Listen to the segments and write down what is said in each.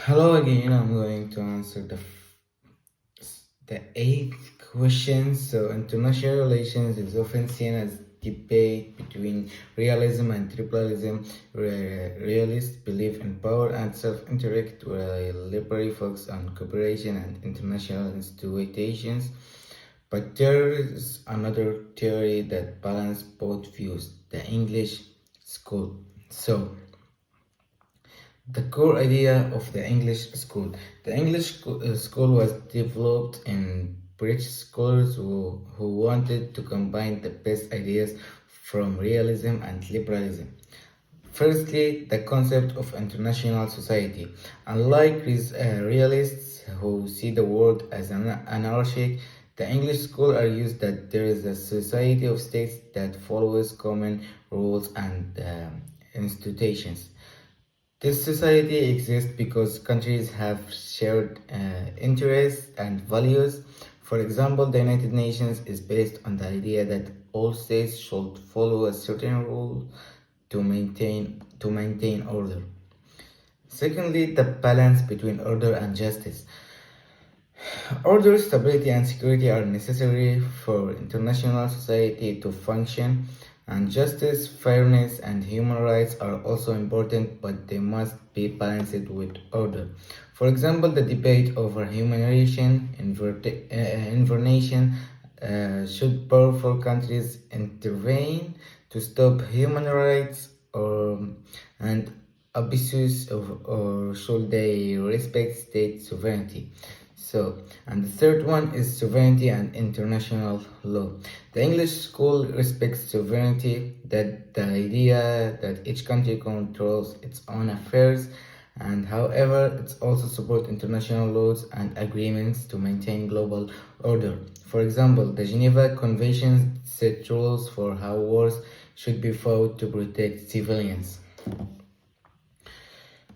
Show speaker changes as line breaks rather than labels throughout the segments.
Hello again. I'm going to answer the eighth question. So, international relations is often seen as debate between realism and tribalism. Realists believe in power and self-interest, while liberal focus on cooperation and international institutions. But there is another theory that balances both views: the English school. So, the core idea of the English school. The English school was developed in British scholars who wanted to combine the best ideas from realism and liberalism. Firstly, the concept of international society. Unlike realists who see the world as anarchic, the English school argues that there is a society of states that follows common rules and institutions. This society exists because countries have shared interests and values. For example, the United Nations is based on the idea that all states should follow a certain rule to maintain order. Secondly, the balance between order and justice. Order, stability, and security are necessary for international society to function, and justice, fairness, and human rights are also important, but they must be balanced with order. For example, the debate over humanitarian should powerful countries intervene to stop human rights and abuses or should they respect state sovereignty? And the third one is sovereignty and international law. The English school respects sovereignty, that the idea that each country controls its own affairs, and however, it also supports international laws and agreements to maintain global order. For example, the Geneva Convention set rules for how wars should be fought to protect civilians.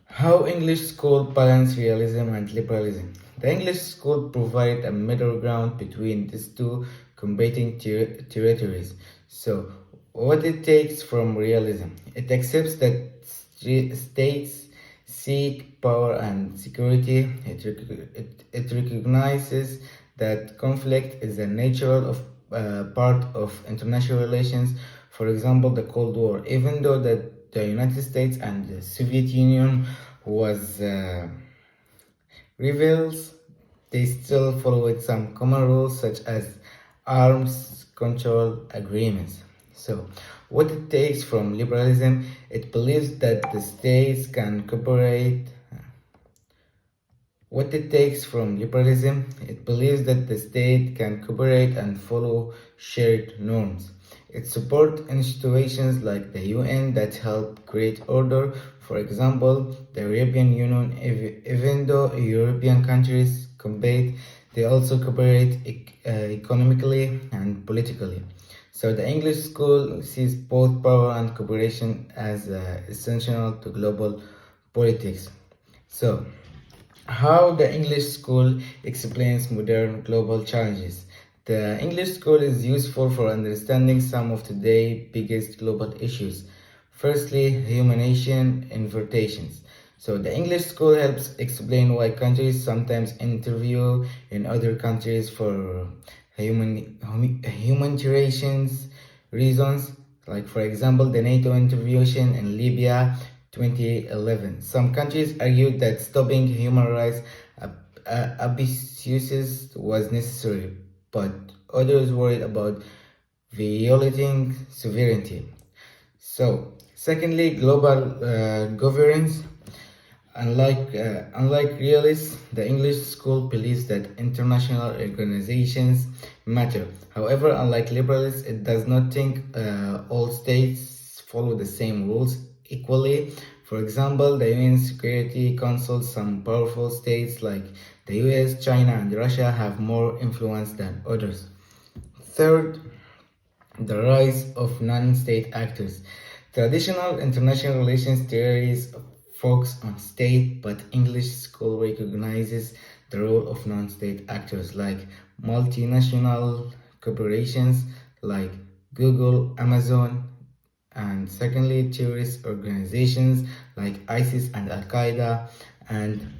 How English school balance realism and liberalism. The English school provide a middle ground between these two competing territories. So, what it takes from realism? It accepts that states seek power and security. It recognizes that conflict is a natural part of international relations. For example, the Cold War. Even though the United States and the Soviet Union was rivals, they still followed some common rules such as arms control agreements. So, what it takes from liberalism, it believes that the states can cooperate. What it takes from liberalism, it believes that the state can cooperate and follow shared norms. It supports institutions like the UN that help create order. For example, the European Union, even though European countries compete, they also cooperate economically and politically. So the English school sees both power and cooperation as essential to global politics. So, how the English school explains modern global challenges. The English school is useful for understanding some of today's biggest global issues. Firstly, humanitarian invitations. So the English school helps explain why countries sometimes interview in other countries for humanitarian reasons. Like for example, the NATO intervention in Libya 2011. Some countries argued that stopping human rights abuses was necessary, but others worried about violating sovereignty. So, secondly, global governance. Unlike realists, the English school believes that international organizations matter. However, unlike liberals, it does not think all states follow the same rules equally. For example, the UN Security Council, some powerful states like the US, China, and Russia have more influence than others. Third, the rise of non-state actors. Traditional international relations theories focus on state, but English school recognizes the role of non-state actors like multinational corporations like Google, Amazon, and secondly, terrorist organizations like ISIS and Al Qaeda, and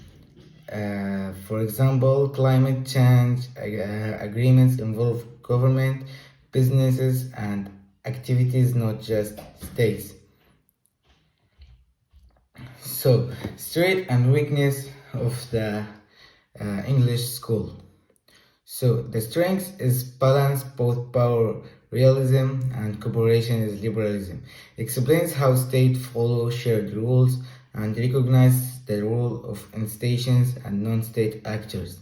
For example, climate change agreements involve government, businesses, and activities, not just states. So, strength and weakness of the English school. So, the strength is balance, both power realism and cooperation is liberalism. Explains how states follow shared rules and recognize the role of institutions and non-state actors.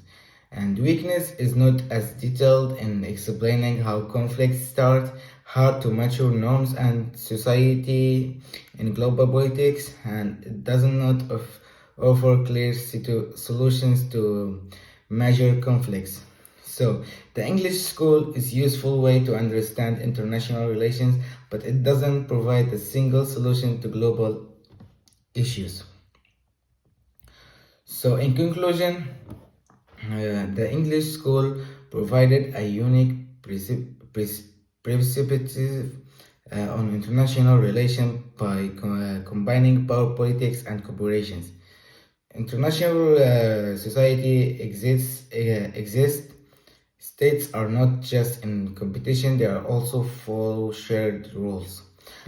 And weakness is not as detailed in explaining how conflicts start, hard to mature norms and society in global politics, and it does not offer clear solutions to major conflicts. So, the English school is a useful way to understand international relations, but it doesn't provide a single solution to global issues. So, in conclusion, the English school provided a unique perspective on international relations by combining power politics and corporations. International society exists. States are not just in competition; they are also follow shared rules,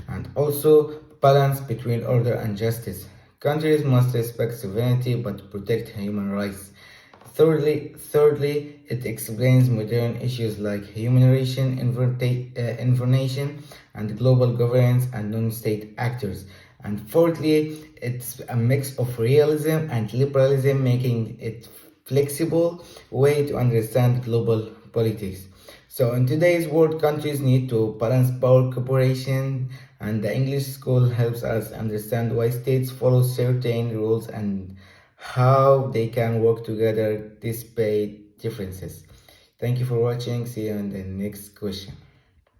and also balance between order and justice. Countries must respect sovereignty but protect human rights. Thirdly, it explains modern issues like human rights, information, and global governance and non-state actors. And fourthly, it's a mix of realism and liberalism, making it flexible way to understand global politics. So in today's world, countries need to balance power cooperation, and the English school helps us understand why states follow certain rules and how they can work together despite differences. Thank you for watching. See you in the next question.